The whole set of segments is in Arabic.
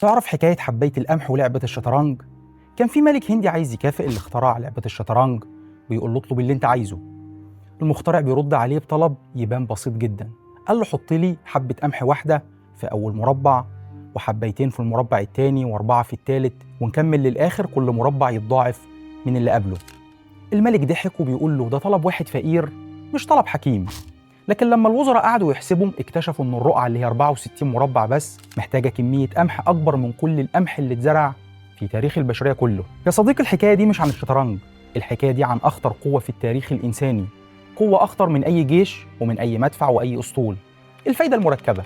تعرف حكاية حباية القمح ولعبة الشطرنج؟ كان في ملك هندي عايز يكافئ اللي اخترع لعبة الشطرنج، ويقول له اطلب اللي انت عايزه. المخترع بيرد عليه بطلب يبان بسيط جدا. قال له حط لي حبة قمح واحدة في أول مربع، وحبيتين في المربع التاني، وأربعة في التالت، ونكمل للآخر كل مربع يتضاعف من اللي قبله. الملك ضحك وبيقول له ده طلب واحد فقير، مش طلب حكيم. لكن لما الوزراء قعدوا يحسبوا اكتشفوا ان الرقعة اللي هي 64 مربع بس محتاجة كمية قمح أكبر من كل القمح اللي اتزرع في تاريخ البشرية كله. يا صديقي، الحكاية دي مش عن الشطرنج، الحكاية دي عن أخطر قوة في التاريخ الإنساني، قوة أخطر من أي جيش ومن أي مدفع وأي أسطول. الفايدة المركبة،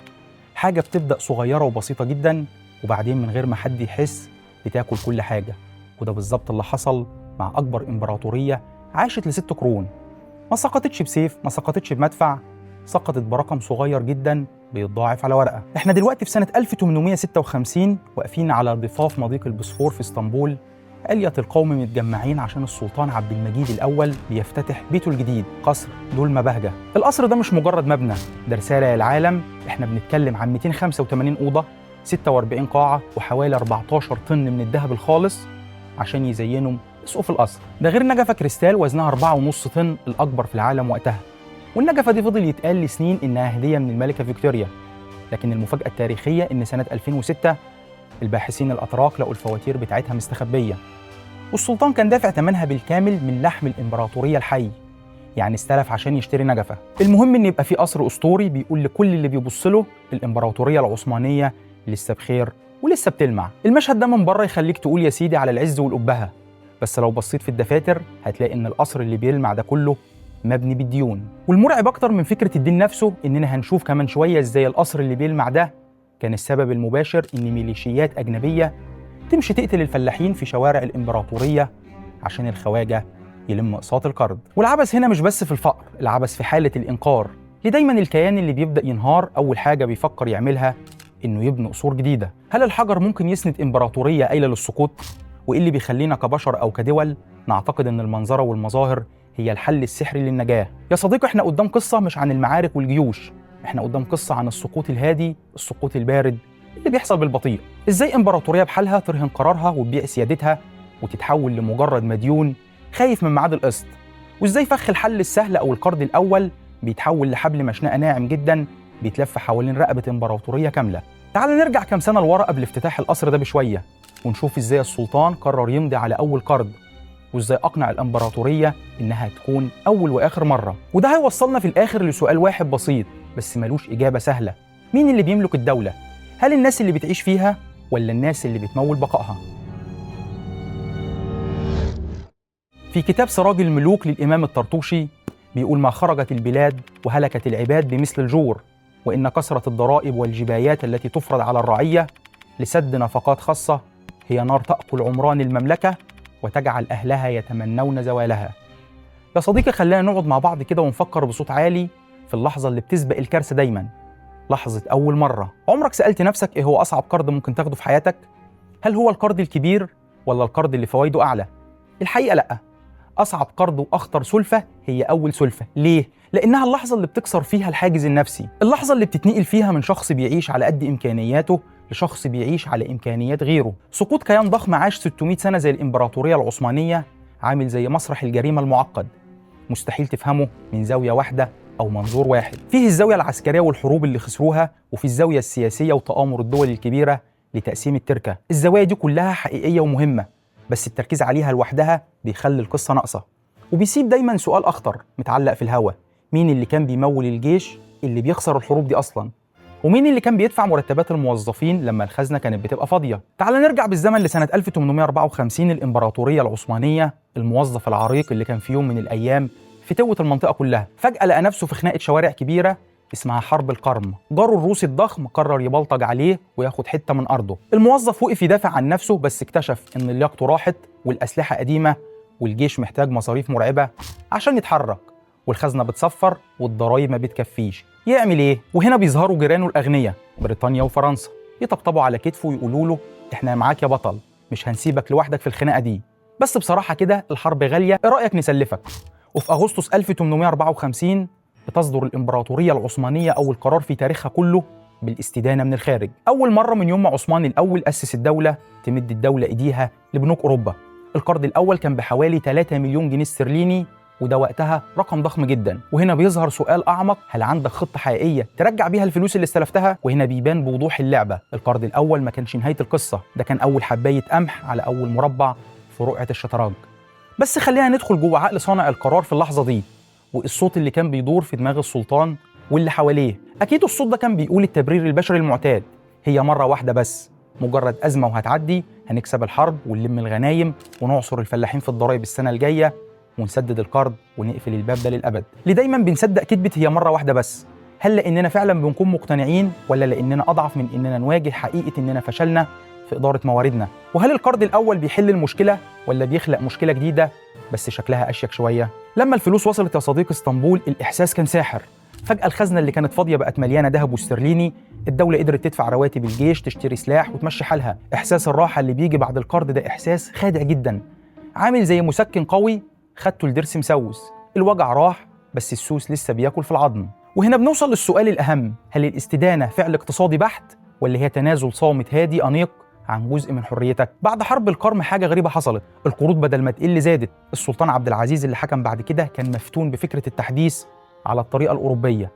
حاجة بتبدأ صغيرة وبسيطة جدا، وبعدين من غير ما حد يحس بتاكل كل حاجة. وده بالظبط اللي حصل مع أكبر إمبراطورية عاشت ل6 قرون. ما سقطتش بسيف، ما سقطتش بمدفع، سقطت برقم صغير جدا بيتضاعف على ورقة. احنا دلوقتي في سنة 1856 واقفين على ضفاف مضيق البوسفور في اسطنبول. علية القوم متجمعين عشان السلطان عبد المجيد الأول بيفتتح بيته الجديد، قصر دولما بهجة. القصر ده مش مجرد مبنى، ده رسالة للعالم. احنا بنتكلم عن 285 أوضة، 46 قاعة، وحوالي 14 طن من الذهب الخالص عشان يزينوا سقوف القصر. ده غير نجفة كريستال وزنها 4.5 طن، الأكبر في العالم وقتها. والنجفة دي فضل يتقال لسنين إنها هدية من الملكة فيكتوريا. لكن المفاجأة التاريخية إن سنة 2006 الباحثين الأتراك لقوا الفواتير بتاعتها مستخبية، والسلطان كان دافع ثمنها بالكامل من لحم الإمبراطورية الحي، يعني استلف عشان يشتري نجفة. المهم إن يبقى في قصر أسطوري بيقول لكل اللي بيبص له الإمبراطورية العثمانية لسه بخير ولسه بتلمع. المشهد ده من بره يخليك تقول يا سيدي على العز والأبهة، بس لو بصيت في الدفاتر هتلاقي إن القصر اللي بيلمع ده كله مبني بالديون. والمرعب أكتر من فكرة الدين نفسه إننا هنشوف كمان شوية إزاي القصر اللي بيلمع ده كان السبب المباشر إن ميليشيات أجنبية تمشي تقتل الفلاحين في شوارع الإمبراطورية عشان الخواجة يلم أقساط القرض. والعبث هنا مش بس في الفقر، العبث في حالة الإنقاذ. ليه دايما الكيان اللي بيبدأ ينهار أول حاجة بيفكر يعملها إنه يبني قصور جديدة؟ هل الحجر ممكن يسند إمبراطورية قايلة للسقوط؟ وإيه اللي بيخلينا كبشر أو كدول نعتقد إن المنظرة والمظاهر هي الحل السحري للنجاة؟ يا صديقي، إحنا قدام قصة مش عن المعارك والجيوش، إحنا قدام قصة عن السقوط الهادي، السقوط البارد اللي بيحصل بالبطيء. إزاي إمبراطورية بحالها ترهن قرارها وتبيع سيادتها وتتحول لمجرد مديون خايف من ميعاد القسط، وإزاي فخ الحل السهل أو القرض الأول بيتحول لحبل مشنقة ناعم جدا بيتلف حوالين رقبة إمبراطورية كاملة. تعال نرجع كام سنة لورا قبل افتتاح القصر ده بشوية، ونشوف إزاي السلطان قرر يمضي على أول قرض، وإزاي أقنع الإمبراطورية إنها تكون أول وآخر مرة. وده هيوصلنا في الآخر لسؤال واحد بسيط بس ملوش إجابة سهلة: مين اللي بيملك الدولة؟ هل الناس اللي بتعيش فيها ولا الناس اللي بتمول بقائها؟ في كتاب سراج الملوك للإمام الطرطوشي بيقول: ما خرجت البلاد وهلكت العباد بمثل الجور، وإن كثرة الضرائب والجبايات التي تفرض على الرعية لسد نفقات خاصة هي نار تأكل عمران المملكة وتجعل أهلها يتمنون زوالها. يا صديقي، خلينا نقعد مع بعض كده ونفكر بصوت عالي في اللحظة اللي بتسبق الكارثة دايما، لحظة أول مرة. عمرك سألت نفسك إيه هو أصعب قرض ممكن تاخده في حياتك؟ هل هو القرض الكبير ولا القرض اللي فوائده أعلى؟ الحقيقة لأ، أصعب قرض وأخطر سلفة هي أول سلفة. ليه؟ لأنها اللحظة اللي بتكسر فيها الحاجز النفسي، اللحظة اللي بتتنقل فيها من شخص بيعيش على قد إمكانياته لشخص بيعيش على إمكانيات غيره. سقوط كيان ضخم عاش 600 سنة زي الإمبراطورية العثمانية عامل زي مسرح الجريمة المعقد، مستحيل تفهمه من زاوية واحدة أو منظور واحد. فيه الزاوية العسكرية والحروب اللي خسروها، وفي الزاوية السياسية وتآمر الدول الكبيرة لتقسيم التركة. الزوايا دي كلها حقيقية ومهمة، بس التركيز عليها لوحدها بيخلي القصة ناقصة، وبيسيب دايما سؤال أخطر متعلق في الهوا: مين اللي كان بيمول الجيش اللي بيخسر الحروب دي أصلا؟ ومين اللي كان بيدفع مرتبات الموظفين لما الخزنة كانت بتبقى فاضية؟ تعال نرجع بالزمن لسنة 1854. الإمبراطورية العثمانية، الموظف العريق اللي كان في يوم من الأيام فتوة المنطقة كلها، فجأة لقى نفسه في خناقة شوارع كبيرة اسمها حرب القرم. جاره الروسي الضخم قرر يبلطج عليه وياخد حتة من أرضه. الموظف وقف يدافع عن نفسه، بس اكتشف إن لياقته راحت والأسلحة قديمة والجيش محتاج مصاريف مرعبة عشان يتحرك، والخزنة بتصفر والضرايب ما بتكفيش. يعمل إيه؟ وهنا بيظهروا جيرانه الأغنياء بريطانيا وفرنسا، يطبطبوا على كتفه ويقولوا له: إحنا معاك يا بطل، مش هنسيبك لوحدك في الخناقة دي. بس بصراحة كده الحرب غالية، إيه رأيك نسلفك؟ وفي أغسطس 1854 بتصدر الإمبراطورية العثمانية أول قرار في تاريخها كله بالاستدانة من الخارج. أول مرة من يوم ما عثمان الأول أسس الدولة تمد الدولة إيديها لبنوك أوروبا. القرض الأول كان بحوالي 3 مليون جنيه استرليني، وده وقتها رقم ضخم جدا. وهنا بيظهر سؤال أعمق، هل عندك خطة حقيقية ترجع بيها الفلوس اللي استلفتها؟ وهنا بيبان بوضوح اللعبة. القرض الأول ما كانش نهاية القصة، ده كان أول حباية قمح على أول مربع في رقعة الشطرنج. بس خلينا ندخل جوه عقل صانع القرار في اللحظة دي، والصوت اللي كان بيدور في دماغ السلطان واللي حواليه. أكيد الصوت ده كان بيقول التبرير البشري المعتاد، هي مرة واحدة بس، مجرد أزمة وهتعدي، هنكسب الحرب ونلم الغنايم ونعصر الفلاحين في الضرايب السنة الجاية ونسدد القرض ونقفل الباب ده للأبد. ليه دايما بنصدق كذبة هي مرة واحدة بس؟ هل لأننا فعلا بنكون مقتنعين، ولا لأننا أضعف من إننا نواجه حقيقة إننا فشلنا في إدارة مواردنا؟ وهل القرض الأول بيحل المشكلة ولا بيخلق مشكلة جديدة بس شكلها أشيك شوية؟ لما الفلوس وصلت يا صديق اسطنبول الإحساس كان ساحر. فجأة الخزنة اللي كانت فاضية بقت مليانة ذهب واسترليني، الدولة قدرت تدفع رواتب الجيش، تشتري سلاح وتمشي حالها. إحساس الراحة اللي بيجي بعد القرض ده إحساس خادع جدا، عامل زي مسكن قوي خدته لضرس مسوس، الوجع راح بس السوس لسه بياكل في العظم. وهنا بنوصل للسؤال الأهم، هل الاستدانة فعل اقتصادي بحت ولا هي تنازل صامت هادي أنيق عن جزء من حريتك؟ بعد حرب القرم حاجة غريبة حصلت، القروض بدل ما تقل زادت. السلطان عبد العزيز اللي حكم بعد كده كان مفتون بفكرة التحديث على الطريقة الأوروبية،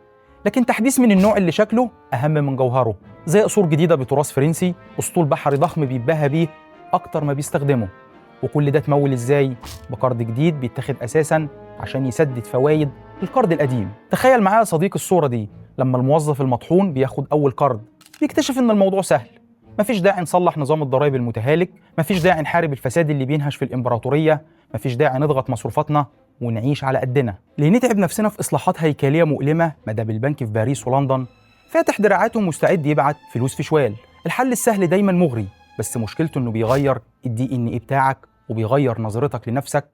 لكن تحديث من النوع اللي شكله أهم من جوهره، زي قصور جديدة بتراث فرنسي، أسطول بحري ضخم بيتباهى بيه أكتر ما بيستخدمه. وكل ده اتمول إزاي؟ بقرض جديد بيتاخد أساساً عشان يسدد فوايد القرض القديم. تخيل معايا يا صديق الصورة دي، لما الموظف المطحون بياخد أول قرض بيكتشف إن الموضوع سهل، مفيش داعي نصلح نظام الضرائب المتهالك، مفيش داعي نحارب الفساد اللي بينهش في الإمبراطورية، مفيش داعي نضغط مصروفاتنا ونعيش على قدنا. ليه نتعب نفسنا في إصلاحات هيكلية مؤلمة ما دام البنك في باريس ولندن فاتح دراعاته ومستعد يبعت فلوس في شوال؟ الحل السهل دايما مغري، بس مشكلته إنه بيغير الDNA بتاعك وبيغير نظرتك لنفسك.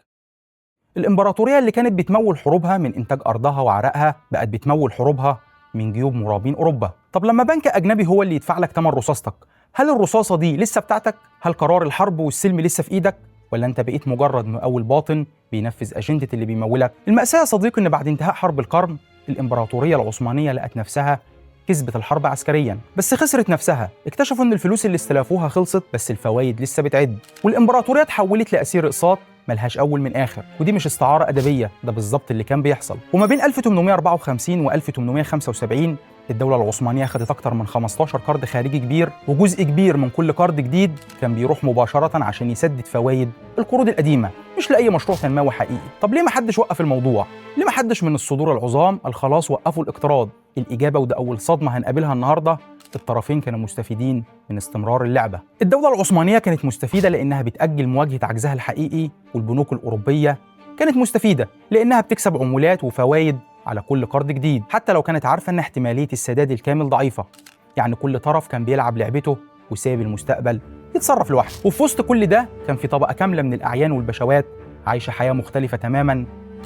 الإمبراطورية اللي كانت بتمول حروبها من إنتاج أرضها وعرقها بقت بتمول حروبها من جيوب مرابين أوروبا. طب لما بنك أجنبي هو اللي يدفع لك ثمن رصاصتك، هل الرصاصة دي لسه بتاعتك؟ هل قرار الحرب والسلم لسه في إيدك؟ ولا أنت بقيت مجرد مقاول باطن بينفذ أجندة اللي بيمولك؟ المأساة يا صديقي إن بعد انتهاء حرب القرن الإمبراطورية العثمانية لقت نفسها كسبت الحرب عسكريا بس خسرت نفسها. اكتشفوا إن الفلوس اللي استلافوها خلصت بس الفوايد لسه بتعد، والإمبراطورية اتحولت لأسير إقساط ملهاش أول من آخر. ودي مش استعارة أدبية، ده بالظبط اللي كان بيحصل. وما بين 1854 و 1875 الدولة العثمانية خدت أكتر من 15 قرض خارجي كبير، وجزء كبير من كل قرض جديد كان بيروح مباشرة عشان يسدد فوايد القروض القديمة، مش لأي مشروع تنموي حقيقي. طب ليه ما حدش وقف الموضوع؟ ليه ما حدش من الصدور العظام قال خلاص وقفوا الاقتراض؟ الإجابة، وده أول صدمة هنقابلها النهاردة، الطرفين كانوا مستفيدين من استمرار اللعبة. الدولة العثمانية كانت مستفيدة لأنها بتأجل مواجهة عجزها الحقيقي، والبنوك الأوروبية كانت مستفيدة لأنها بتكسب عمولات وفوايد على كل قرض جديد، حتى لو كانت عارفة أن احتمالية السداد الكامل ضعيفة. يعني كل طرف كان بيلعب لعبته وسايب المستقبل يتصرف لوحده. وفي وسط كل ده كان في طبقة كاملة من الأعيان والبشوات عايشة حياة مختلفة تماماً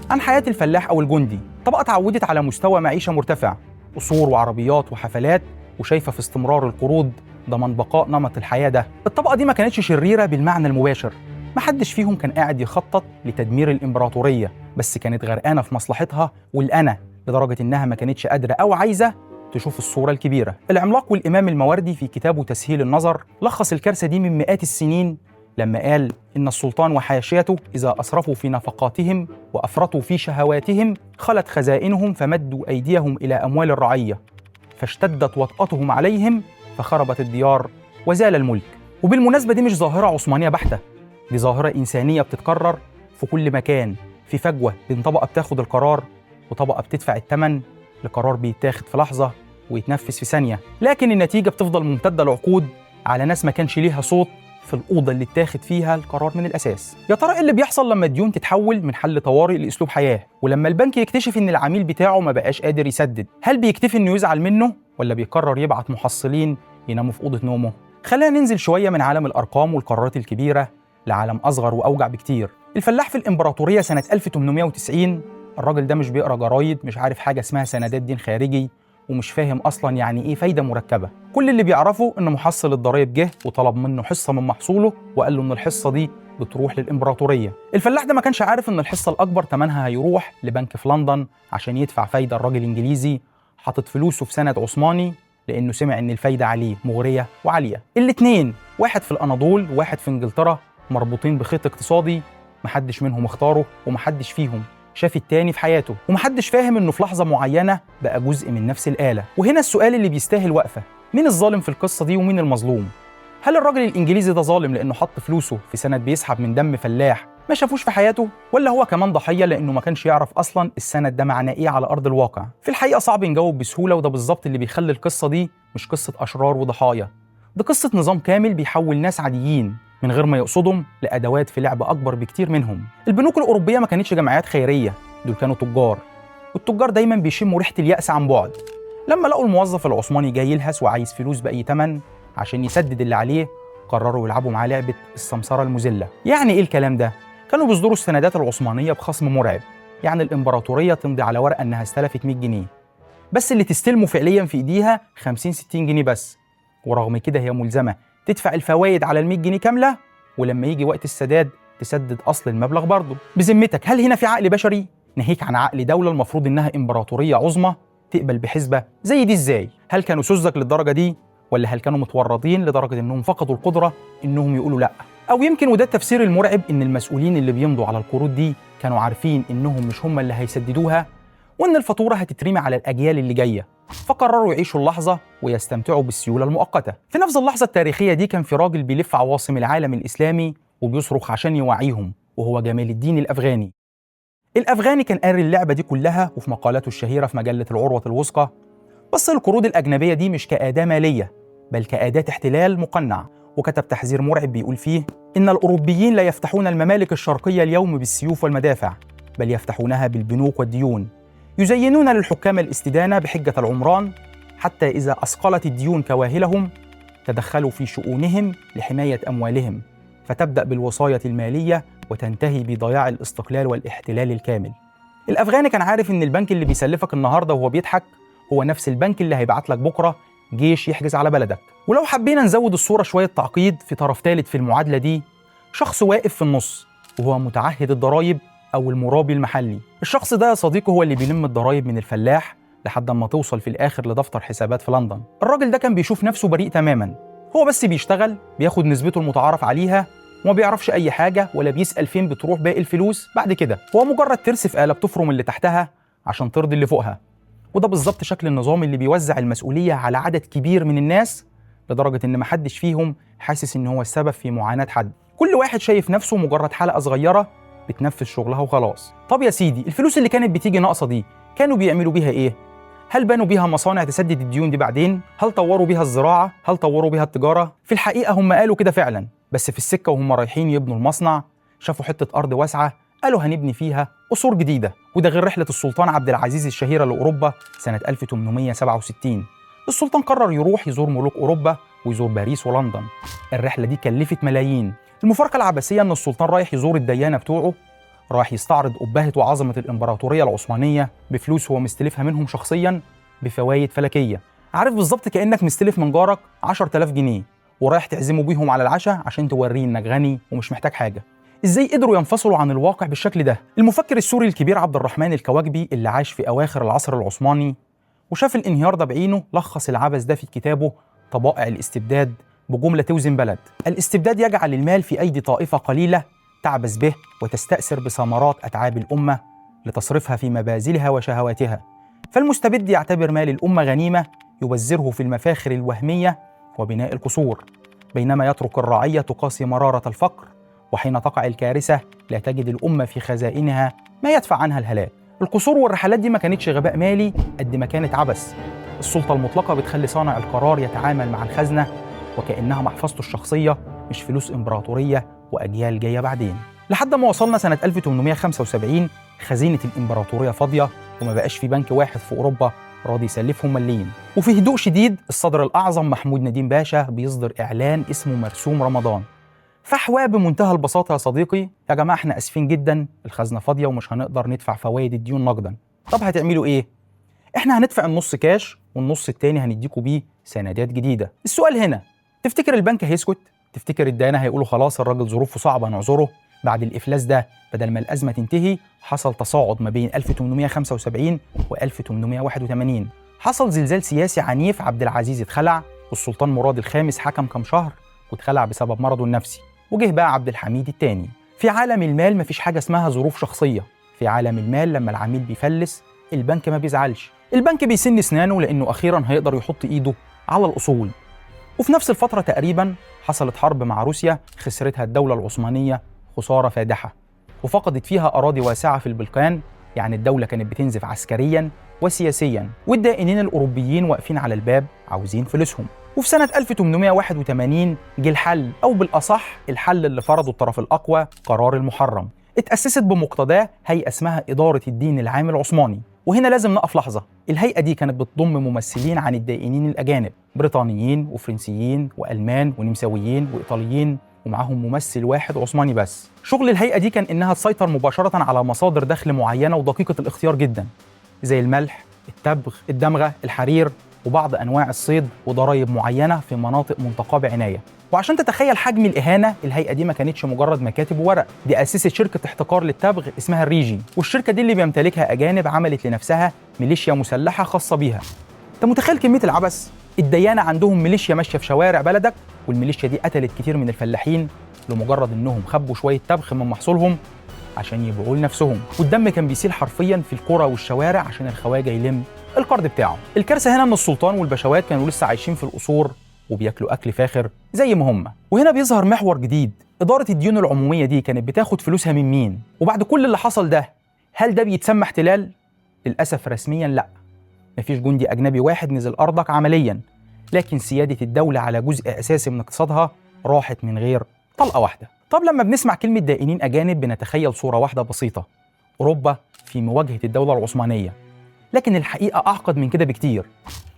عن حياة الفلاح أو الجندي. طبقة اتعودت على مستوى معيشة مرتفع، قصور وعربيات وحفلات، وشايفة في استمرار القروض ضمان بقاء نمط الحياة ده. الطبقة دي ما كانتش شريرة بالمعنى المباشر، محدش فيهم كان قاعد يخطط لتدمير الإمبراطورية، بس كانت غرقانة في مصلحتها والأنا، لدرجة إنها ما كانتش قادرة أو عايزة تشوف الصورة الكبيرة. العملاق والإمام المواردي في كتابه تسهيل النظر لخص الكارثة دي من مئات السنين لما قال إن السلطان وحاشيته إذا أسرفوا في نفقاتهم وأفرطوا في شهواتهم خلت خزائنهم فمدوا أيديهم إلى أموال الرعية فاشتدت وطأتهم عليهم فخربت الديار وزال الملك. وبالمناسبة دي مش ظاهرة عثمانية بحتة، دي ظاهرة إنسانية بتتكرر في كل مكان، في فجوة بين طبقة بتاخد القرار وطبقة بتدفع الثمن لقرار بيتاخد في لحظة ويتنفذ في ثانية، لكن النتيجة بتفضل ممتدة لعقود على ناس ما كانش ليها صوت في الأوضة اللي اتاخد فيها القرار من الأساس. يا ترى إيه اللي بيحصل لما الديون تتحول من حل طوارئ لأسلوب حياة؟ ولما البنك يكتشف إن العميل بتاعه ما بقاش قادر يسدد، هل بيكتفي إنه يزعل منه ولا بيقرر يبعت محصلين يناموا في أوضة نومه؟ خلينا ننزل شوية من عالم الأرقام والقرارات الكبيرة لعالم أصغر وأوجع بكتير. الفلاح في الإمبراطورية سنة 1890، الراجل ده مش بيقرأ جرايد، مش عارف حاجة اسمها سندات دين خارجي، ومش فاهم أصلاً يعني إيه فايدة مركبة. كل اللي بيعرفه إن محصل الضرايب جه وطلب منه حصة من محصوله وقال له إن الحصة دي بتروح للإمبراطورية. الفلاح ده ما كانش عارف إن الحصة الأكبر تمنها هيروح لبنك في لندن عشان يدفع فايدة. الراجل الإنجليزي حاطط فلوسه في سند عثماني لأنه سمع إن الفايدة عليه مغرية وعالية. الاتنين، واحد في الأناضول وواحد في إنجلترا، مربوطين بخيط اقتصادي محدش منهم اختاره ومحدش فيهم شاف التاني في حياته، ومحدش فاهم إنه في لحظة معينة بقى جزء من نفس الآلة. وهنا السؤال اللي بيستاهل وقفة، مين الظالم في القصة دي ومين المظلوم؟ هل الراجل الإنجليزي ده ظالم لأنه حط فلوسه في سند بيسحب من دم فلاح ما شافوش في حياته، ولا هو كمان ضحية لأنه ما كانش يعرف أصلاً السند ده معناه إيه على أرض الواقع؟ في الحقيقة صعب نجاوب بسهولة، وده بالظبط اللي بيخلي القصة دي مش قصة أشرار وضحايا، ده قصة نظام كامل بيحول ناس عاديين من غير ما يقصدهم لأدوات في لعبة أكبر بكتير منهم. البنوك الأوروبية ما كانتش جمعيات خيرية، دول كانوا تجار، والتجار دايماً بيشموا ريحة اليأس عن بعد. لما لقوا الموظف العثماني جاي يلهث وعايز فلوس بأي تمن عشان يسدد اللي عليه، قرروا يلعبوا معاه لعبة السمسرة المذلة. يعني إيه الكلام ده؟ كانوا بيصدروا السندات العثمانية بخصم مرعب، يعني الإمبراطورية تمضي على ورقة إنها استلفت 100 جنيه، بس اللي تستلمه فعليا في إيديها 50-60 جنيه بس، ورغم كده هي ملزمة تدفع الفوائد على ال 100 جنيه كاملة، ولما يجي وقت السداد تسدد أصل المبلغ برضه. بذمتك هل هنا في عقل بشري؟ ناهيك عن عقل دولة المفروض إنها إمبراطورية عظمى تقبل بحسبة زي دي إزاي؟ هل كانوا سذج للدرجة دي؟ ولا هل كانوا متورطين لدرجة إنهم فقدوا القدرة إنهم يقولوا لأ؟ أو يمكن وده التفسير المرعب، إن المسؤولين اللي بيمضوا على القروض دي كانوا عارفين إنهم مش هم اللي هيسددوها، وإن الفاتورة هتترمي على الأجيال اللي جاية، فقرروا يعيشوا اللحظة ويستمتعوا بالسيولة المؤقتة. في نفس اللحظة التاريخية دي كان في راجل بيلف عواصم العالم الإسلامي وبيصرخ عشان يوعيهم، وهو جمال الدين الأفغاني. الأفغاني كان قاري اللعبة دي كلها، وفي مقالاته الشهيرة في مجلة العروة الوثقى بص القروض الأجنبية دي مش كأداة مالية بل كأداة احتلال مقنع، وكتب تحذير مرعب بيقول فيه إن الأوروبيين لا يفتحون الممالك الشرقية اليوم بالسيوف والمدافع، بل يفتحونها بالبنوك والديون، يزينون للحكام الاستدانة بحجة العمران، حتى إذا أثقلت الديون كواهلهم تدخلوا في شؤونهم لحماية أموالهم، فتبدأ بالوصاية المالية وتنتهي بضياع الاستقلال والاحتلال الكامل. الأفغاني كان عارف إن البنك اللي بيسلفك النهاردة وهو بيضحك هو نفس البنك اللي هيبعت لك بكرة جيش يحجز على بلدك. ولو حبينا نزود الصورة شوية تعقيد، في طرف ثالث في المعادلة دي، شخص واقف في النص وهو متعهد الضرايب أو المرابي المحلي. الشخص ده يا صديقي هو اللي بيلم الضرايب من الفلاح لحد ما توصل في الآخر لدفتر حسابات في لندن. الراجل ده كان بيشوف نفسه بريء تماما، هو بس بيشتغل بياخد نسبته المتعارف عليها وما بيعرفش أي حاجة ولا بيسأل فين بتروح باقي الفلوس بعد كده، هو مجرد ترس في آلة بتفرم اللي تحتها عشان ترضي اللي فوقها. وده بالظبط شكل النظام اللي بيوزع المسؤولية على عدد كبير من الناس لدرجة إن محدش فيهم حاسس إن هو السبب في معاناة حد، كل واحد شايف نفسه مجرد حلقة صغيرة بتنفذ شغلها وخلاص. طب يا سيدي، الفلوس اللي كانت بتيجي ناقصة دي كانوا بيعملوا بيها إيه؟ هل بنوا بيها مصانع تسدد الديون دي بعدين؟ هل طوروا بيها الزراعة؟ هل طوروا بيها التجارة؟ في الحقيقة هم قالوا كده فعلا، بس في السكة وهم رايحين يبنوا المصنع شافوا حتة أرض واسعة قالوا هنبني فيها قصور جديدة، وده غير رحلة السلطان عبد العزيز الشهيرة لأوروبا سنة 1867. السلطان قرر يروح يزور ملوك أوروبا ويزور باريس ولندن. الرحلة دي كلفت ملايين. المفارقة العبثية إن السلطان رايح يزور الديانة بتوعه، رايح يستعرض أبهة وعظمة الإمبراطورية العثمانية بفلوس هو مستلفها منهم شخصياً بفوايد فلكية. عارف بالظبط كأنك مستلف من جارك 10,000 جنيه ورايح تعزمه بيهم على العشاء عشان توريه إنك غني ومش محتاج حاجة. إزاي قدروا ينفصلوا عن الواقع بالشكل ده؟ المفكر السوري الكبير عبد الرحمن الكواكبي اللي عاش في أواخر العصر العثماني وشاف الانهيار ده بعينه لخص العبث ده في كتابه طبائع الاستبداد بجملة توزن بلد. الاستبداد يجعل المال في أيدي طائفة قليلة تعبث به وتستأثر بثمرات أتعاب الأمة لتصرفها في مبازلها وشهواتها، فالمستبد يعتبر مال الأمة غنيمة يوزره في المفاخر الوهمية وبناء القصور، بينما يترك الرعية تقاسي مرارة الفقر، وحين تقع الكارثة لا تجد الأمة في خزائنها ما يدفع عنها الهلاك. القصور والرحلات دي ما كانتش غباء مالي قد ما كانت عبث. السلطة المطلقة بتخلي صانع القرار يتعامل مع الخزنة وكأنها محفظته الشخصية مش فلوس إمبراطورية وأجيال جاية بعدين، لحد ما وصلنا سنة 1875 خزينة الإمبراطورية فاضية وما بقاش في بنك واحد في أوروبا راضي يسلفهم مليين. وفي هدوء شديد الصدر الأعظم محمود نديم باشا بيصدر إعلان اسمه مرسوم رمضان، فحواه بمنتهى البساطة يا صديقي: يا جماعة احنا اسفين جدا، الخزنة فاضية ومش هنقدر ندفع فوائد الديون نقدا. طب هتعملوا ايه؟ احنا هندفع النص كاش والنص التاني هنديكوا بيه سندات جديدة. السؤال هنا، تفتكر البنك هيسكت؟ تفتكر الديانة هيقولوا خلاص الراجل ظروفه صعبة نعذره؟ بعد الإفلاس ده بدل ما الأزمة تنتهي حصل تصاعد ما بين 1875 و 1881. حصل زلزال سياسي عنيف، عبد العزيز اتخلع والسلطان مراد الخامس حكم كام شهر واتخلع بسبب مرضه النفسي، وجه بقى عبد الحميد الثاني. في عالم المال مفيش حاجة اسمها ظروف شخصية. في عالم المال لما العميل بيفلس البنك ما بيزعلش، البنك بيسن اسنانه لأنه أخيرا هيقدر يحط إيده على الأصول. وفي نفس الفترة تقريبا حصلت حرب مع روسيا خسرتها الدولة العثمانية خسارة فادحة، وفقدت فيها أراضي واسعة في البلقان، يعني الدولة كانت بتنزف عسكريا وسياسيا، والدائنين الأوروبيين واقفين على الباب عاوزين فلوسهم. وفي سنة 1881 جه الحل، أو بالأصح الحل اللي فرضه الطرف الأقوى، قرار المحرم. اتأسست بمقتضاه هيئة اسمها إدارة الدين العام العثماني. وهنا لازم نقف لحظة، الهيئة دي كانت بتضم ممثلين عن الدائنين الأجانب، بريطانيين وفرنسيين وألمان ونمساويين وإيطاليين، ومعاهم ممثل واحد عثماني بس. شغل الهيئة دي كان إنها تسيطر مباشرة على مصادر دخل معينة ودقيقة الاختيار جدا، زي الملح، التبغ، الدمغة، الحرير، وبعض أنواع الصيد، وضرائب معينة في مناطق منتقاة بعناية. وعشان تتخيل حجم الإهانة، الهيئة دي ما كانتش مجرد مكاتب وورق، دي أسست شركة احتكار للتبغ اسمها الريجي، والشركة دي اللي بيمتلكها أجانب عملت لنفسها ميليشيا مسلحة خاصة بيها. أنت متخيل كمية العبث؟ الديانة عندهم ميليشيا ماشية في شوارع بلدك، والميليشيا دي قتلت كتير من الفلاحين لمجرد إنهم خبوا شوية تبغ من محصولهم عشان يبيعوه لنفسهم، والدم كان بيسيل حرفيا في القرى والشوارع عشان الخواجة يلم القرض بتاعه. الكارثة هنا إن السلطان والبشوات كانوا لسه عايشين في القصور وبياكلوا أكل فاخر زي ما هم. وهنا بيظهر محور جديد، إدارة الديون العمومية دي كانت بتاخد فلوسها من مين؟ وبعد كل اللي حصل ده، هل ده بيتسمى احتلال؟ للأسف رسميا لا، مفيش جندي أجنبي واحد نزل أرضك عمليا، لكن سيادة الدولة على جزء أساسي من اقتصادها راحت من غير طلقة واحدة. طب لما بنسمع كلمة دائنين أجانب بنتخيل صورة واحدة بسيطة، أوروبا في مواجهة الدولة العثمانية، لكن الحقيقة أعقد من كده بكتير.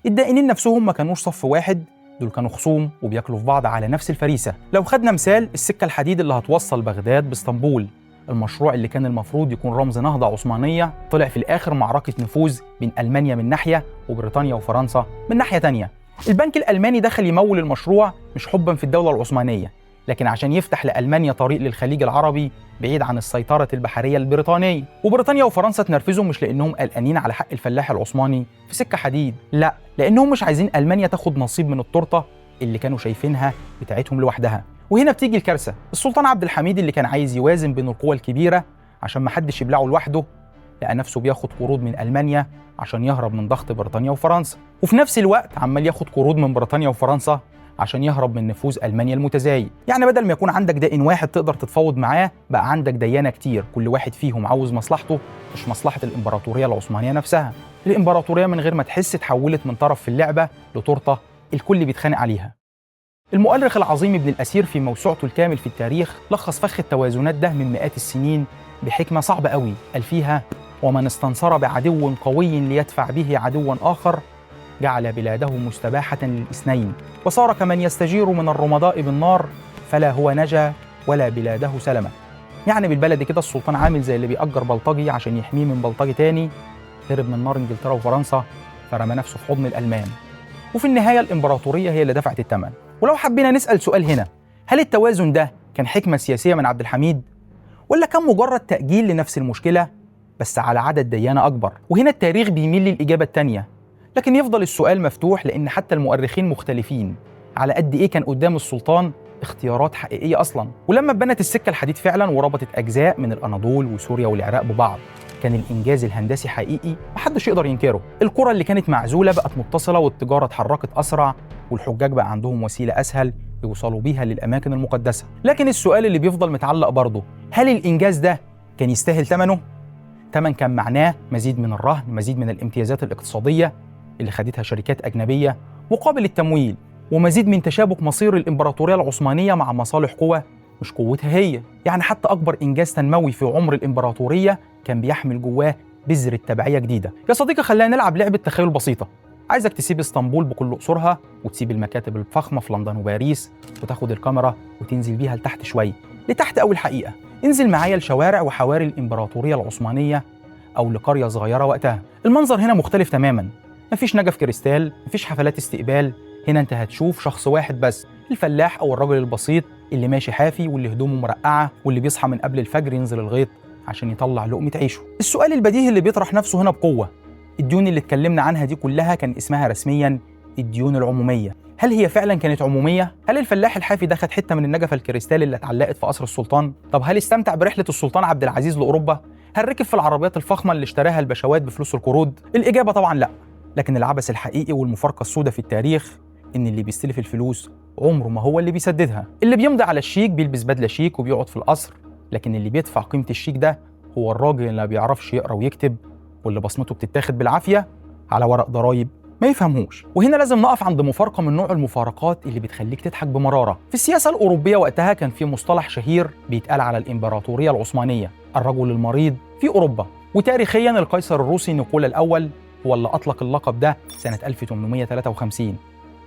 الدائنين نفسهم ما كانوش صف واحد، دول كانوا خصوم وبياكلوا في بعض على نفس الفريسة. لو خدنا مثال السكة الحديد اللي هتوصل بغداد باسطنبول، المشروع اللي كان المفروض يكون رمز نهضة عثمانية، طلع في الآخر معركة نفوذ بين ألمانيا من ناحية وبريطانيا وفرنسا من ناحية تانية. البنك الألماني دخل يمول المشروع مش حبا في الدولة العثمانية، لكن عشان يفتح لألمانيا طريق للخليج العربي بعيد عن السيطرة البحرية البريطانية. وبريطانيا وفرنسا تنرفزوا مش لأنهم قلقانين على حق الفلاح العثماني في سكة حديد، لا، لأنهم مش عايزين ألمانيا تاخد نصيب من التورتة اللي كانوا شايفينها بتاعتهم لوحدها. وهنا بتيجي الكارثة، السلطان عبد الحميد اللي كان عايز يوازن بين القوى الكبيرة عشان ما حدش يبلعه لوحده، لقى نفسه بياخد قروض من ألمانيا عشان يهرب من ضغط بريطانيا وفرنسا، وفي نفس الوقت عمال ياخد قروض من بريطانيا وفرنسا عشان يهرب من نفوذ ألمانيا المتزايد. يعني بدل ما يكون عندك دائن واحد تقدر تتفاوض معاه، بقى عندك ديانة كتير كل واحد فيهم عاوز مصلحته مش مصلحة الإمبراطورية العثمانية نفسها. الإمبراطورية من غير ما تحس اتحولت من طرف في اللعبة لتورتة الكل بيتخانق عليها. المؤرخ العظيم ابن الأثير في موسوعته الكامل في التاريخ لخص فخ التوازنات ده من مئات السنين بحكمة صعبة قوي، قال فيها: ومن استنصر بعدو قوي ليدفع به عدوا آخر جعل بلاده مستباحة للإثنين، وصار كمن يستجير من الرمضاء بالنار فلا هو نجا ولا بلاده سلمة. يعني بالبلد كده السلطان عامل زي اللي بيأجر بلطجي عشان يحميه من بلطجي تاني، هرب من نار انجلترا وفرنسا فرمى نفسه في حضن الألمان، وفي النهاية الإمبراطورية هي اللي دفعت الثمن. ولو حبينا نسأل سؤال هنا، هل التوازن ده كان حكمة سياسية من عبد الحميد، ولا كان مجرد تأجيل لنفس المشكلة بس على عدد ديانة أكبر؟ وهنا التاريخ بيميل للإجابة التانية، لكن يفضل السؤال مفتوح لأن حتى المؤرخين مختلفين على قد إيه كان قدام السلطان اختيارات حقيقية أصلاً. ولما اتبنت السكة الحديد فعلاً وربطت أجزاء من الأناضول وسوريا والعراق ببعض، كان الإنجاز الهندسي حقيقي محدش يقدر ينكره. القرى اللي كانت معزولة بقت متصلة، والتجارة اتحركت أسرع، والحجاج بقى عندهم وسيلة أسهل يوصلوا بيها للأماكن المقدسة. لكن السؤال اللي بيفضل متعلق برضه، هل الإنجاز ده كان يستاهل ثمنه؟ ثمن كان معناه مزيد من الرهن، مزيد من الامتيازات الاقتصادية اللي خدتها شركات أجنبية مقابل التمويل، ومزيد من تشابك مصير الإمبراطورية العثمانية مع مصالح قوى مش قوتها هي. يعني حتى أكبر إنجاز تنموي في عمر الإمبراطورية كان بيحمل جواه بذرة تبعية جديدة. يا صديقي خلينا نلعب لعبة تخيل بسيطة، عايزك تسيب اسطنبول بكل قصورها وتسيب المكاتب الفخمة في لندن وباريس، وتاخد الكاميرا وتنزل بيها لتحت شوية، لتحت أول الحقيقة. انزل معايا لشوارع وحواري الإمبراطورية العثمانية أو لقرية صغيرة وقتها. المنظر هنا مختلف تماماً، مفيش نجف كريستال، مفيش حفلات استقبال، هنا انت هتشوف شخص واحد بس، الفلاح او الرجل البسيط اللي ماشي حافي واللي هدومه مرقعه واللي بيصحى من قبل الفجر ينزل الغيط عشان يطلع لقمة عيشه. السؤال البديهي اللي بيطرح نفسه هنا بقوة، الديون اللي اتكلمنا عنها دي كلها كان اسمها رسميا الديون العمومية. هل هي فعلا كانت عمومية؟ هل الفلاح الحافي ده خد حتة من النجفة الكريستال اللي اتعلقت في قصر السلطان؟ طب هل استمتع برحلة السلطان عبد العزيز لأوروبا؟ هل ركب في العربيات الفخمة اللي اشتراها البشوات بفلوس القروض؟ الإجابة طبعا لا. لكن العبث الحقيقي والمفارقة السوداء في التاريخ إن اللي بيستلف الفلوس عمره ما هو اللي بيسددها. اللي بيمضي على الشيك بيلبس بدلة شيك وبيقعد في القصر، لكن اللي بيدفع قيمة الشيك ده هو الراجل اللي ما بيعرفش يقرأ ويكتب، واللي بصمته بتتاخد بالعافية على ورق ضرايب ما يفهموش. وهنا لازم نقف عند مفارقة من نوع المفارقات اللي بتخليك تضحك بمرارة. في السياسة الأوروبية وقتها كان في مصطلح شهير بيتقال على الإمبراطورية العثمانية، الرجل المريض في أوروبا. وتاريخيا القيصر الروسي نيكولا الأول هو اللي أطلق اللقب ده سنة 1853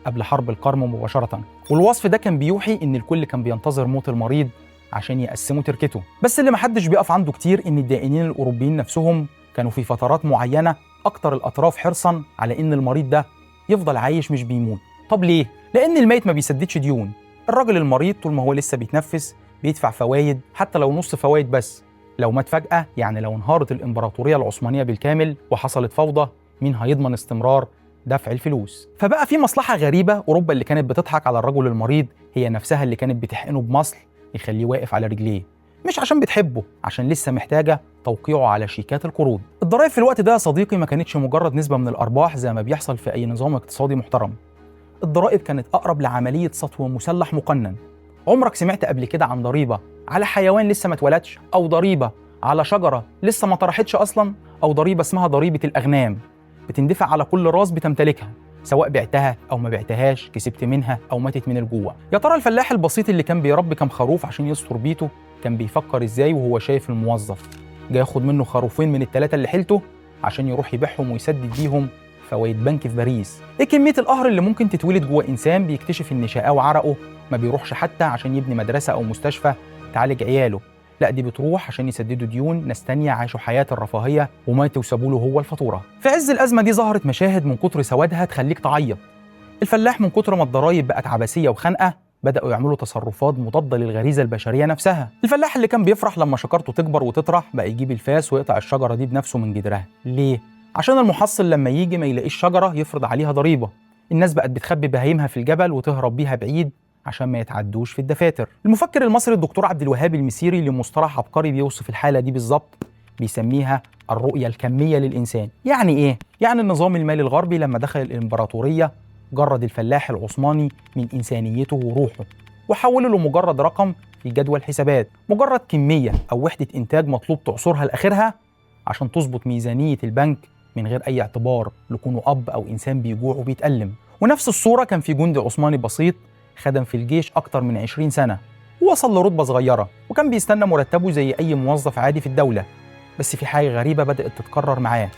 قبل حرب القرم مباشرة. والوصف ده كان بيوحي إن الكل كان بينتظر موت المريض عشان يقسموا تركته. بس اللي محدش بيقف عنده كتير إن الدائنين الأوروبيين نفسهم كانوا في فترات معينة أكتر الأطراف حرصاً على إن المريض ده يفضل عايش مش بيموت. طب ليه؟ لأن الميت ما بيسددش ديون. الراجل المريض طول ما هو لسه بيتنفس بيدفع فوايد، حتى لو نص فوايد بس. لو مات فجأة، يعني لو انهارت الإمبراطورية العثمانية بالكامل وحصلت فوضى، مين هيضمن استمرار دفع الفلوس؟ فبقى في مصلحة غريبة. أوروبا اللي كانت بتضحك على الرجل المريض هي نفسها اللي كانت بتحقنه بمصل يخليه واقف على رجليه، مش عشان بتحبه، عشان لسه محتاجة توقيعه على شيكات القروض. الضرائب في الوقت ده يا صديقي ما كانتش مجرد نسبة من الأرباح زي ما بيحصل في أي نظام اقتصادي محترم. الضرائب كانت أقرب لعملية سطو مسلح مقنن. عمرك سمعت قبل كده عن ضريبة على حيوان لسه ما اتولدش، أو ضريبة على شجرة لسه ما طرحتش أصلا، أو ضريبة اسمها ضريبة الأغنام بتندفع على كل راس بتمتلكها، سواء بعتها أو ما بعتهاش، كسبت منها أو ماتت من الجوع؟ يا ترى الفلاح البسيط اللي كان بيربي كام خروف عشان يستر بيته كان بيفكر إزاي وهو شايف الموظف جاي ياخد منه خروفين من الثلاثة اللي حيلته عشان يروح يبيعهم ويسدد بيهم فوايد بنك في باريس؟ ايه كمية القهر اللي ممكن تتولد جوه إنسان بيكتشف إن شقاه وعرقه ما بيروحش حتى عشان يبني مدرسة أو مستشفى تعالج عياله، لا دي بتروح عشان يسددوا ديون ناس تانية عاشوا حياة الرفاهية وماتوا وسابوا له هو الفاتورة. في عز الأزمة دي ظهرت مشاهد من كتر سوادها تخليك تعيط. الفلاح من كتر ما الضرايب بقت عبثية وخنقة بدأوا يعملوا تصرفات مضادة للغريزة البشرية نفسها. الفلاح اللي كان بيفرح لما شجرته تكبر وتطرح بقى يجيب الفاس ويقطع الشجرة دي بنفسه من جدرها. ليه؟ عشان المحصل لما يجي ما يلاقيش شجرة يفرض عليها ضريبة. الناس بقت بتخبي بهايمها في الجبل وتهرب بيها بعيد عشان ما يتعدوش في الدفاتر. المفكر المصري الدكتور عبد الوهاب المسيري لمصطلح عبقري بيوصف الحالة دي بالظبط، بيسميها الرؤية الكمية للإنسان. يعني إيه؟ يعني النظام المالي الغربي لما دخل الإمبراطورية جرد الفلاح العثماني من إنسانيته وروحه وحوله له مجرد رقم في جدول الحسابات، مجرد كمية أو وحدة إنتاج مطلوب تعصرها لآخرها عشان تظبط ميزانية البنك من غير أي اعتبار لكونه أب أو إنسان بيجوع وبيتألم. ونفس الصورة كان في جندي عثماني بسيط خدم في الجيش أكتر من 20 سنة ووصل لرتبة صغيرة وكان بيستنى مرتبه زي أي موظف عادي في الدولة. بس في حاجة غريبة بدأت تتكرر معاه،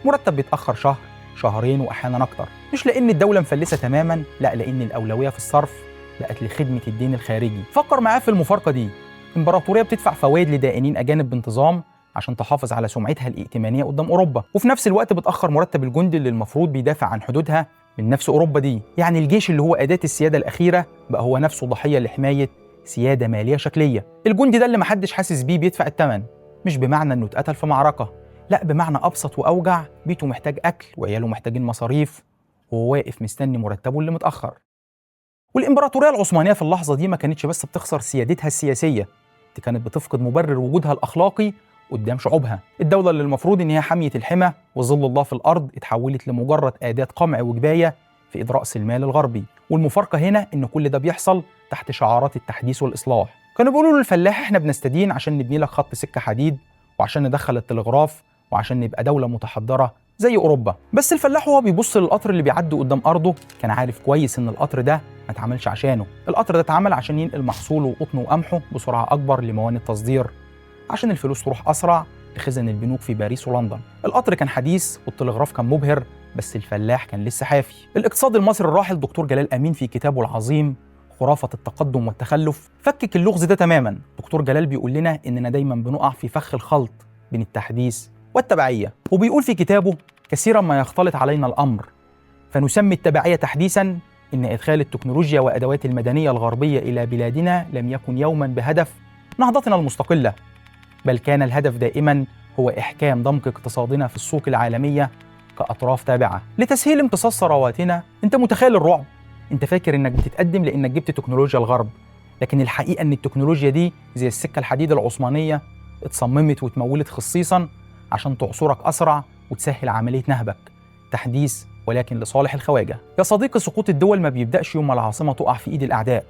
مرتب بيتأخر شهر شهرين وأحيانا أكتر، مش لأن الدولة مفلسة تماما، لا لأن الأولوية في الصرف بقت لخدمة الدين الخارجي. فكر معاه في المفارقة دي. إمبراطورية بتدفع فوائد لدائنين أجانب بانتظام عشان تحافظ على سمعتها الائتمانية قدام أوروبا، وفي نفس الوقت بتأخر مرتب الجندي اللي المفروض بيدافع عن حدودها من نفس أوروبا دي. يعني الجيش اللي هو أداة السيادة الأخيرة بقى هو نفسه ضحية لحماية سيادة مالية شكلية. الجندي ده اللي محدش حاسس بيه بيدفع الثمن، مش بمعنى إنه اتقتل في معركة، لا بمعنى أبسط وأوجع، بيته محتاج أكل وعياله محتاجين مصاريف وهو واقف مستني مرتبه اللي متأخر. والإمبراطورية العثمانية في اللحظة دي ما كانتش بس بتخسر سيادتها السياسية، دي كانت بتفقد مبرر وجودها الأخلاقي قدام شعوبها. الدولة اللي المفروض إن هي حمية الحمى وظل الله في الأرض اتحولت لمجرد أداة قمع وجباية في إيد رأس المال الغربي. والمفارقة هنا إن كل ده بيحصل تحت شعارات التحديث والإصلاح. كانوا بيقولوا للفلاح إحنا بنستدين عشان نبني لك خط سكة حديد وعشان ندخل التلغراف وعشان نبقى دولة متحضرة زي أوروبا. بس الفلاح وهو بيبص للقطر اللي بيعدي قدام أرضه كان عارف كويس إن القطر ده ما اتعملش عشانه. القطر ده اتعمل عشان ينقل محصوله وقطنه وقمحه بسرعة أكبر لموانئ التصدير، عشان الفلوس تروح أسرع لخزن البنوك في باريس ولندن. القطر كان حديث والتلغراف كان مبهر، بس الفلاح كان لسه حافي. الاقتصاد المصري الراحل دكتور جلال أمين في كتابه العظيم خرافة التقدم والتخلف فكك اللغز ده تماما. دكتور جلال بيقول لنا إننا دايما بنقع في فخ الخلط بين التحديث والتبعية، وبيقول في كتابه كثيرا ما يختلط علينا الأمر فنسمي التبعية تحديثا إن إدخال التكنولوجيا وأدوات المدنية الغربية إلى بلادنا لم يكن يوما بهدف نهضتنا المستقلة، بل كان الهدف دائما هو إحكام ضمك اقتصادنا في السوق العالمية كأطراف تابعة لتسهيل امتصاص ثرواتنا. أنت متخيل الرعب؟ أنت فاكر إنك بتتقدم لإنك جبت تكنولوجيا الغرب، لكن الحقيقة إن التكنولوجيا دي زي السكة الحديد العثمانية اتصممت واتمولت خصيصاً عشان تعصرك أسرع وتسهل عملية نهبك. تحديث ولكن لصالح الخواجة. يا صديقي، سقوط الدول ما بيبدأش يوم ما العاصمة تقع في إيد الأعداء.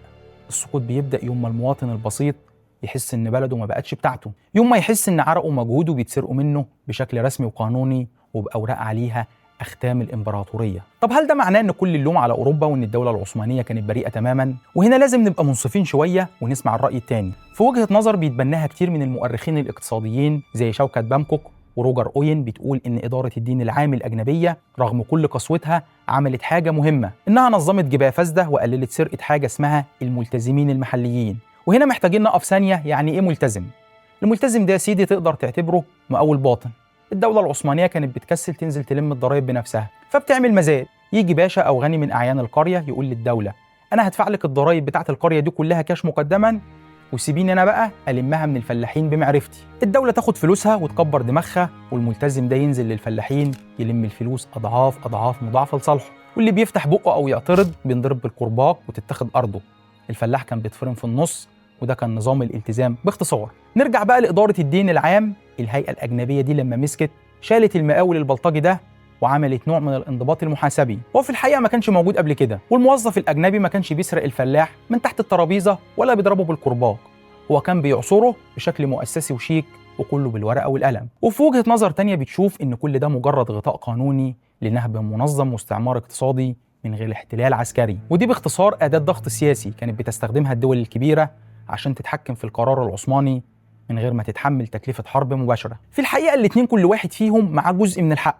السقوط بيبدأ يوم ما المواطن البسيط يحس إن بلده ما بقتش بتاعته، يوم ما يحس إن عرقه ومجهوده بيتسرقوا منه بشكل رسمي وقانوني وبأوراق عليها أختام الإمبراطورية. طب هل ده معناه إن كل اللوم على أوروبا وإن الدولة العثمانية كانت بريئة تماماً؟ وهنا لازم نبقى منصفين شوية ونسمع الرأي التاني، في وجهة نظر بيتبناها كتير من المؤرخين الاقتصاديين زي شوكت بامكوك وروجر أوين، بتقول إن إدارة الدين العام الأجنبية رغم كل قسوتها عملت حاجة مهمة، إنها نظمت جباية فاسدة وقللت سرقة حاجة اسمها الملتزمين المحليين. وهنا محتاجين نقف ثانية، يعني إيه ملتزم؟ الملتزم ده يا سيدي تقدر تعتبره مقاول باطن. الدولة العثمانية كانت بتكسل تنزل تلم الضرائب بنفسها، فبتعمل مزاد. يجي باشا أو غني من أعيان القرية يقول للدولة: أنا هدفع لك الضرائب بتاعت القرية دي كلها كاش مقدما، وسيبيني أنا بقى ألمها من الفلاحين بمعرفتي. الدولة تاخد فلوسها وتكبر دماغها، والملتزم ده ينزل للفلاحين يلم الفلوس أضعاف أضعاف مضاعفة لصالحه، واللي بيفتح بقه أو يعترض بينضرب بالكرباج وتتاخد أرضه. الفلاح كان بيتفرم في النص، وده كان نظام الالتزام باختصار. نرجع بقى لإدارة الدين العام. الهيئة الأجنبية دي لما مسكت شالت المقاول البلطجي ده وعملت نوع من الانضباط المحاسبي، وهو في الحقيقة ما كانش موجود قبل كده. والموظف الأجنبي ما كانش بيسرق الفلاح من تحت الترابيزة ولا بيضربه بالكرباج، هو كان بيعصره بشكل مؤسسي وشيك وكله بالورقة والقلم. وفي وجهة نظر تانية بتشوف إن كل ده مجرد غطاء قانوني لنهب منظم واستعمار اقتصادي من غير احتلال عسكري، ودي باختصار أداة ضغط سياسي كانت بتستخدمها الدول الكبيرة عشان تتحكم في القرار العثماني من غير ما تتحمل تكلفة حرب مباشرة. في الحقيقة الاتنين كل واحد فيهم معاه جزء من الحق.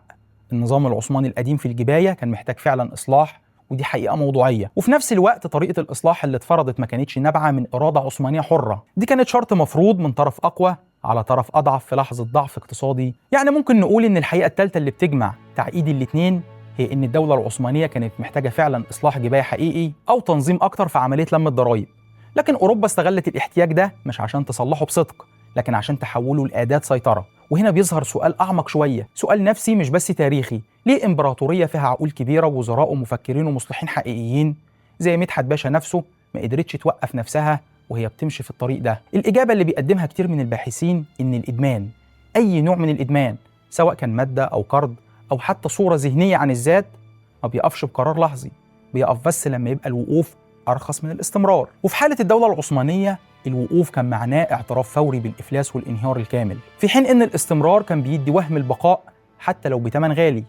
النظام العثماني القديم في الجباية كان محتاج فعلا إصلاح، ودي حقيقة موضوعية، وفي نفس الوقت طريقة الإصلاح اللي اتفرضت ما كانتش نابعة من إرادة عثمانية حرة، دي كانت شرط مفروض من طرف أقوى على طرف أضعف في لحظة ضعف اقتصادي. يعني ممكن نقول إن الحقيقة الثالثة اللي بتجمع تعقيد الاتنين هي إن الدولة العثمانية كانت محتاجة فعلا إصلاح جباية حقيقي أو تنظيم أكتر في عملية لم الضرائب. لكن أوروبا استغلت الاحتياج ده مش عشان تصلحه بصدق، لكن عشان تحوله لأداة سيطرة. وهنا بيظهر سؤال أعمق شوية، سؤال نفسي مش بس تاريخي. ليه إمبراطورية فيها عقول كبيرة ووزراء ومفكرين ومصلحين حقيقيين زي مدحت باشا نفسه ما قدرتش توقف نفسها وهي بتمشي في الطريق ده؟ الإجابة اللي بيقدمها كتير من الباحثين إن الإدمان، أي نوع من الإدمان سواء كان مادة أو قرض أو حتى صورة ذهنية عن الذات، ما بيقفش بقرار لحظي، بيقف بس لما يبقى الوقوف أرخص من الاستمرار. وفي حالة الدولة العثمانية الوقوف كان معناه اعتراف فوري بالإفلاس والانهيار الكامل، في حين إن الاستمرار كان بيدي وهم البقاء حتى لو بثمن غالي.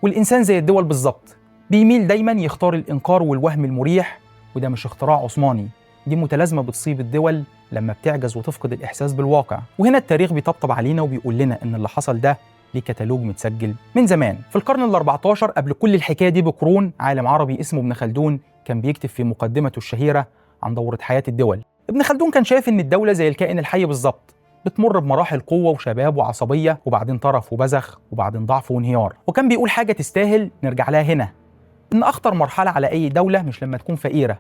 والإنسان زي الدول بالظبط بيميل دايما يختار الإنكار والوهم المريح، وده مش اختراع عثماني، دي متلازمة بتصيب الدول لما بتعجز وتفقد الإحساس بالواقع. وهنا التاريخ بيطبطب علينا وبيقول لنا إن اللي حصل ده ليه كتالوج متسجل من زمان. في القرن ال14 قبل كل الحكاية دي بقرون، عالم عربي اسمه ابن خلدون كان بيكتب في مقدمته الشهيرة عن دورة حياة الدول. ابن خلدون كان شايف إن الدولة زي الكائن الحي بالظبط، بتمر بمراحل قوة وشباب وعصبية وبعدين طرف وبزخ وبعدين ضعف وانهيار. وكان بيقول حاجة تستاهل نرجع لها هنا، إن أخطر مرحلة على أي دولة مش لما تكون فقيرة،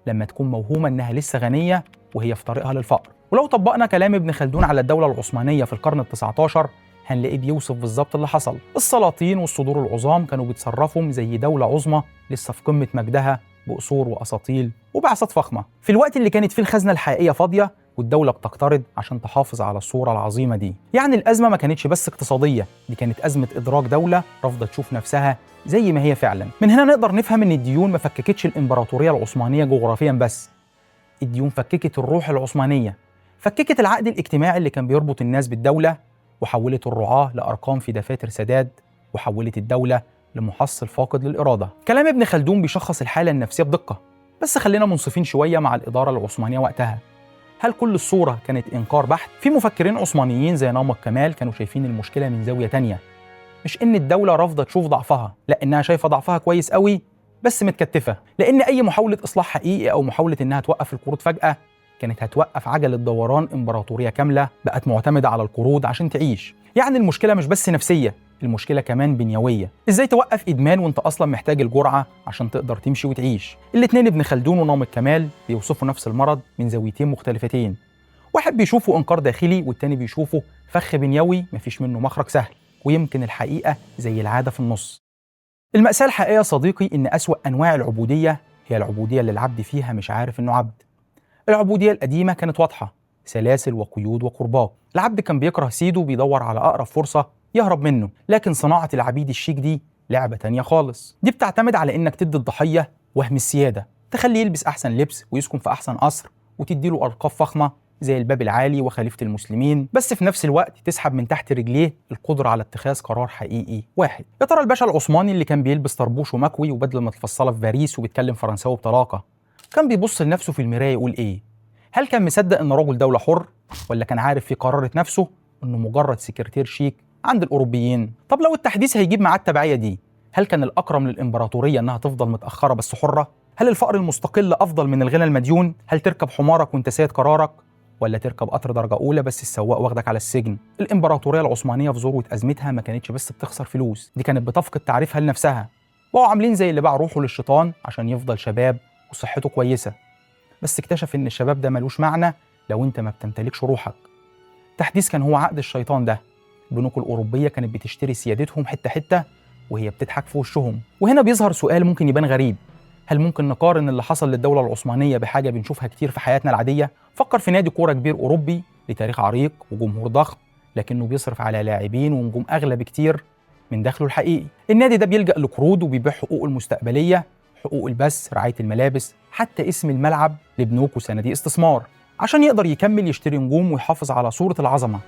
لما تكون موهومة إنها لسه غنية وهي في طريقها للفقر. ولو طبقنا كلام ابن خلدون على الدولة العثمانية في القرن ال19 هنلاقيه بيوصف بالظبط اللي حصل. السلاطين والصدور العظام كانوا بيتصرفوا زي دولة عظمى لسه في قمة مجدها بقصور وأساطيل وبعثات فخمة، في الوقت اللي كانت فيه الخزنة الحقيقية فاضية والدولة بتقترض عشان تحافظ على الصورة العظيمة دي. يعني الأزمة ما كانتش بس اقتصادية، دي كانت أزمة إدراك دولة رافضة تشوف نفسها زي ما هي فعلا. من هنا نقدر نفهم إن الديون ما فككتش الإمبراطورية العثمانية جغرافيا بس، الديون فككت الروح العثمانية، فككت العقد الاجتماعي اللي كان بيربط الناس بالدولة، وحولت الرعاة لأرقام في دفاتر سداد، وحولت الدولة لمحصل فاقد للإرادة. كلام ابن خلدون بيشخص الحالة النفسية بدقة، بس خلينا منصفين شوية مع الإدارة العثمانية وقتها. هل كل الصورة كانت إنكار بحت؟ في مفكرين عثمانيين زي نامك كمال كانوا شايفين المشكلة من زاوية تانية، مش إن الدولة رافضة تشوف ضعفها، لا إنها شايفة ضعفها كويس قوي بس متكتفة، لأن أي محاولة إصلاح حقيقي أو محاولة إنها توقف القروض فجأة كانت هتوقف عجلة دوران إمبراطورية كاملة بقت معتمدة على القروض عشان تعيش. يعني المشكلة مش بس نفسية، المشكلة كمان بنيوية. إزاي توقف إدمان وإنت أصلا محتاج الجرعة عشان تقدر تمشي وتعيش؟ الاتنين ابن خلدون ونامك كمال بيوصفوا نفس المرض من زاويتين مختلفتين، واحد بيشوفه إنكار داخلي والتاني بيشوفه فخ بنيوي مفيش منه مخرج سهل. ويمكن الحقيقة زي العادة في النص. المأساة الحقيقية يا صديقي إن أسوأ أنواع العبودية هي العبودية اللي العبد فيها مش عارف إنه عبد. العبودية القديمة كانت واضحة، سلاسل وقيود وقربات، العبد كان بيكره سيده وبيدور على أقرب فرصة يهرب منه. لكن صناعة العبيد الشيك دي لعبة تانية خالص، دي بتعتمد على إنك تدي الضحية وهم السيادة، تخليه يلبس أحسن لبس ويسكن في أحسن قصر وتديله ألقاب فخمة زي الباب العالي وخليفة المسلمين، بس في نفس الوقت تسحب من تحت رجليه القدرة على اتخاذ قرار حقيقي واحد. يا ترى الباشا العثماني اللي كان بيلبس طربوش ومكوي وبدلة متفصلة في باريس وبيتكلم فرنساوي بطلاقة كان بيبص لنفسه في المراية يقول إيه؟ هل كان مصدق إنه رجل دولة حر؟ ولا كان عارف في قرارة نفسه إنه مجرد سكرتير شيك عند الأوروبيين؟ طب لو التحديث هيجيب معاه التبعية دي، هل كان الأكرم للإمبراطورية إنها تفضل متأخرة بس حرة؟ هل الفقر المستقل أفضل من الغنى المديون؟ هل تركب حمارك وأنت سيد قرارك؟ ولا تركب قطر درجة أولى بس السواق واخدك على السجن؟ الإمبراطورية العثمانية في ذروة أزمتها ما كانتش بس بتخسر فلوس، دي كانت بتفقد تعريفها لنفسها، بقوا عاملين زي اللي باع روحه للشيطان عشان يفضل شباب وصحته كويسة. بس اكتشف إن الشباب ده ملوش معنى لو أنت ما بتمتلكش روحك. التحديث كان هو عقد الشيطان ده. البنوك الأوروبية كانت بتشتري سيادتهم حتة حتة وهي بتضحك في وشهم. وهنا بيظهر سؤال ممكن يبان غريب، هل ممكن نقارن اللي حصل للدولة العثمانية بحاجة بنشوفها كتير في حياتنا العادية؟ فكر في نادي كورة كبير أوروبي لتاريخ عريق وجمهور ضخم، لكنه بيصرف على لاعبين ونجوم أغلى بكتير من دخله الحقيقي. النادي ده بيلجأ لقروض وبيبيع حقوقه المستقبلية، حقوق البث، رعاية الملابس، حتى اسم الملعب لبنوك وصناديق استثمار عشان يقدر يكمل يشتري نجوم ويحافظ على صورة العظمة.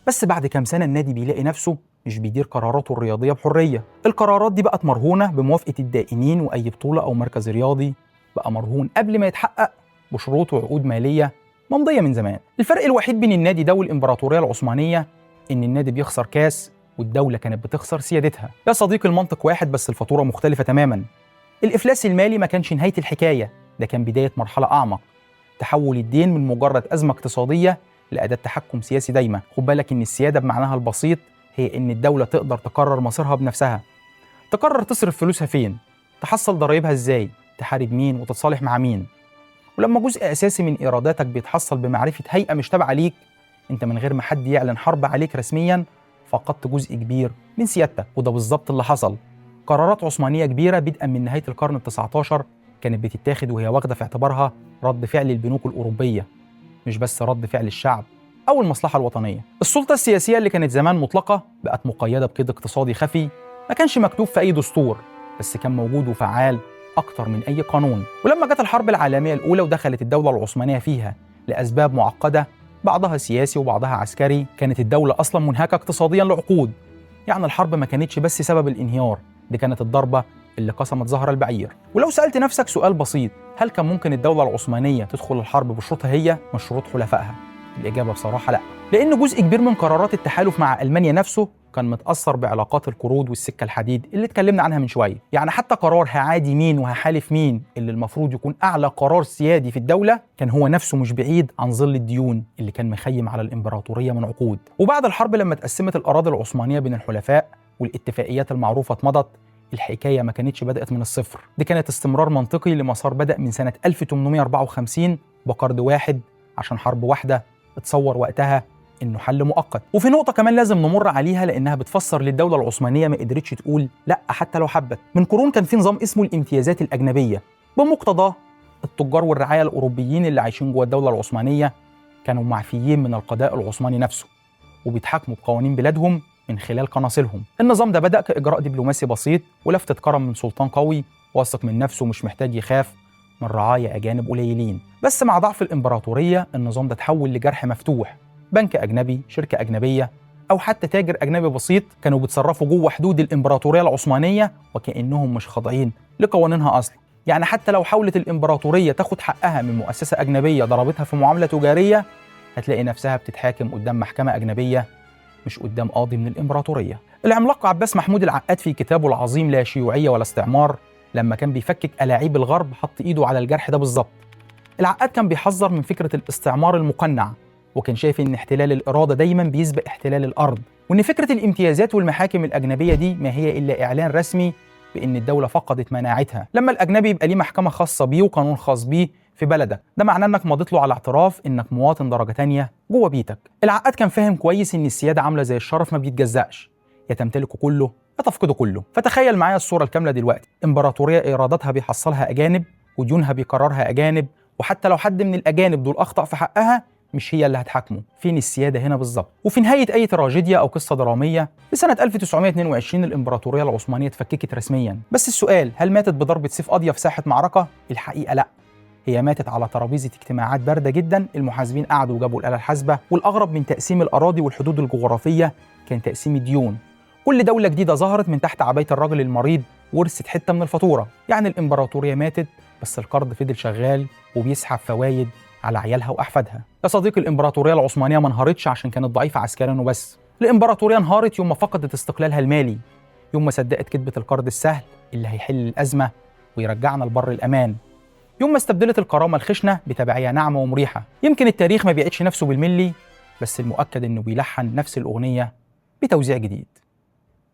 بس بعد كام سنة النادي بيلاقي نفسه مش بيدير قراراته الرياضية بحرية، القرارات دي بقت مرهونة بموافقة الدائنين، وأي بطولة أو مركز رياضي بقى مرهون قبل ما يتحقق بشروط وعقود مالية ممضية من زمان. الفرق الوحيد بين النادي ده والإمبراطورية العثمانية إن النادي بيخسر كاس والدولة كانت بتخسر سيادتها. يا صديقي المنطق واحد بس الفاتورة مختلفة تماما. الإفلاس المالي ما كانش نهاية الحكاية، ده كان بداية مرحلة أعمق، تحول الدين من مجرد أزمة اقتصادية لأداة تحكم سياسي دايما. خد بالك إن السيادة بمعناها البسيط هي إن الدولة تقدر تقرر مصيرها بنفسها، تقرر تصرف فلوسها فين، تحصل ضرائبها إزاي، تحارب مين وتتصالح مع مين. ولما جزء أساسي من إيراداتك بيتحصل بمعرفة هيئة مش تابعة ليك، أنت من غير ما حد يعلن حرب عليك رسميا فقدت جزء كبير من سيادتك. وده بالظبط اللي حصل. قرارات عثمانية كبيرة بدءا من نهاية القرن ال19 كانت بتتاخد وهي واخدة في اعتبارها رد فعل البنوك الأوروبية، مش بس رد فعل الشعب أو المصلحة الوطنية. السلطة السياسية اللي كانت زمان مطلقة بقت مقيدة بقيد اقتصادي خفي ما كانش مكتوب في أي دستور، بس كان موجود وفعال أكتر من أي قانون. ولما جت الحرب العالمية الأولى ودخلت الدولة العثمانية فيها لأسباب معقدة بعضها سياسي وبعضها عسكري، كانت الدولة أصلا منهكة اقتصاديا لعقود. يعني الحرب ما كانتش بس سبب الانهيار، دي كانت الضربة اللي قسمت ظهر البعير. ولو سألت نفسك سؤال بسيط، هل كان ممكن الدولة العثمانية تدخل الحرب بشروطها هي مش شروط حلفائها؟ الإجابة بصراحة لا، لأن جزء كبير من قرارات التحالف مع ألمانيا نفسه كان متأثر بعلاقات القروض والسكة الحديد اللي اتكلمنا عنها من شوية. يعني حتى قرار هعادي مين وهحالف مين اللي المفروض يكون أعلى قرار سيادي في الدولة كان هو نفسه مش بعيد عن ظل الديون اللي كان مخيم على الإمبراطورية من عقود. وبعد الحرب لما اتقسمت الأراضي العثمانية بين الحلفاء والاتفاقيات المعروفة اتمضت، الحكاية ما كانتش بدأت من الصفر، دي كانت استمرار منطقي لمسار بدأ من سنة 1854 بقرض واحد عشان حرب واحدة اتصور وقتها إنه حل مؤقت. وفي نقطة كمان لازم نمر عليها لأنها بتفسر للدولة العثمانية ما قدرتش تقول لأ حتى لو حبت. من قرون كان في نظام اسمه الامتيازات الأجنبية، بمقتضاه التجار والرعاية الأوروبيين اللي عايشين جوه الدولة العثمانية كانوا معفيين من القضاء العثماني نفسه وبيتحاكموا بقوانين بلادهم من خلال قناصلهم. النظام ده بدأ كإجراء دبلوماسي بسيط ولفتة كرم من سلطان قوي واثق من نفسه مش محتاج يخاف من رعايا أجانب قليلين. بس مع ضعف الإمبراطورية النظام ده تحول لجرح مفتوح، بنك أجنبي، شركة أجنبية، أو حتى تاجر أجنبي بسيط كانوا بيتصرفوا جوه حدود الإمبراطورية العثمانية وكأنهم مش خاضعين لقوانينها أصلا. يعني حتى لو حاولت الإمبراطورية تاخد حقها من مؤسسة أجنبية ضربتها في معاملة تجارية هتلاقي نفسها بتتحاكم قدام محكمة أجنبية مش قدام قاضي من الإمبراطورية. العملاق عباس محمود العقاد في كتابه العظيم لا شيوعية ولا استعمار لما كان بيفكك ألاعيب الغرب حط إيده على الجرح ده بالظبط. العقاد كان بيحذر من فكرة الاستعمار المقنع، وكان شايف إن احتلال الإرادة دايما بيسبق احتلال الأرض، وإن فكرة الامتيازات والمحاكم الأجنبية دي ما هي إلا إعلان رسمي بإن الدولة فقدت مناعتها. لما الأجنبي يبقى ليه محكمة خاصة بيه وقانون خاص بيه في بلدك، ده معناه إنك مضيت له على اعتراف إنك مواطن درجة تانية جوه بيتك. العقاد كان فاهم كويس إن السيادة عاملة زي الشرف ما بيتجزأش، يا تمتلكه كله يا تفقده كله. فتخيل معايا الصورة الكاملة دلوقتي، إمبراطورية إيراداتها بيحصلها أجانب وديونها بيقررها أجانب، وحتى لو حد من الأجانب دول أخطأ في حقها مش هي اللي هتحاكمه. فين السيادة هنا بالظبط؟ وفي نهاية أي تراجيديا أو قصة درامية في سنة 1922 الإمبراطورية العثمانية اتفككت رسميا. بس السؤال، هل ماتت بضربة سيف قاضية في ساحة معركة؟ الحقيقة لأ، هي ماتت على ترابيزة اجتماعات باردة جدا. المحاسبين قعدوا وجابوا الآلة الحاسبة، والأغرب من تقسيم الأراضي والحدود الجغرافية كان تقسيم الديون. كل دولة جديدة ظهرت من تحت عباية الراجل المريض ورثت حتة من الفاتورة. يعني الإمبراطورية ماتت بس القرض فضل شغال وبيسحب فوايد على عيالها وأحفادها. يا صديقي، الإمبراطورية العثمانية ما انهارتش عشان كانت ضعيفة عسكريا وبس. الإمبراطورية انهارت يوم ما فقدت استقلالها المالي، يوم ما صدقت كذبة القرض السهل اللي هيحل الأزمة ويرجعنا لبر الأمان، يوم ما استبدلت الكرامة الخشنة بتبعية ناعمة ومريحة. يمكن التاريخ ما بيعيدش نفسه بالملي، بس المؤكد إنه بيلحن نفس الأغنية بتوزيع جديد.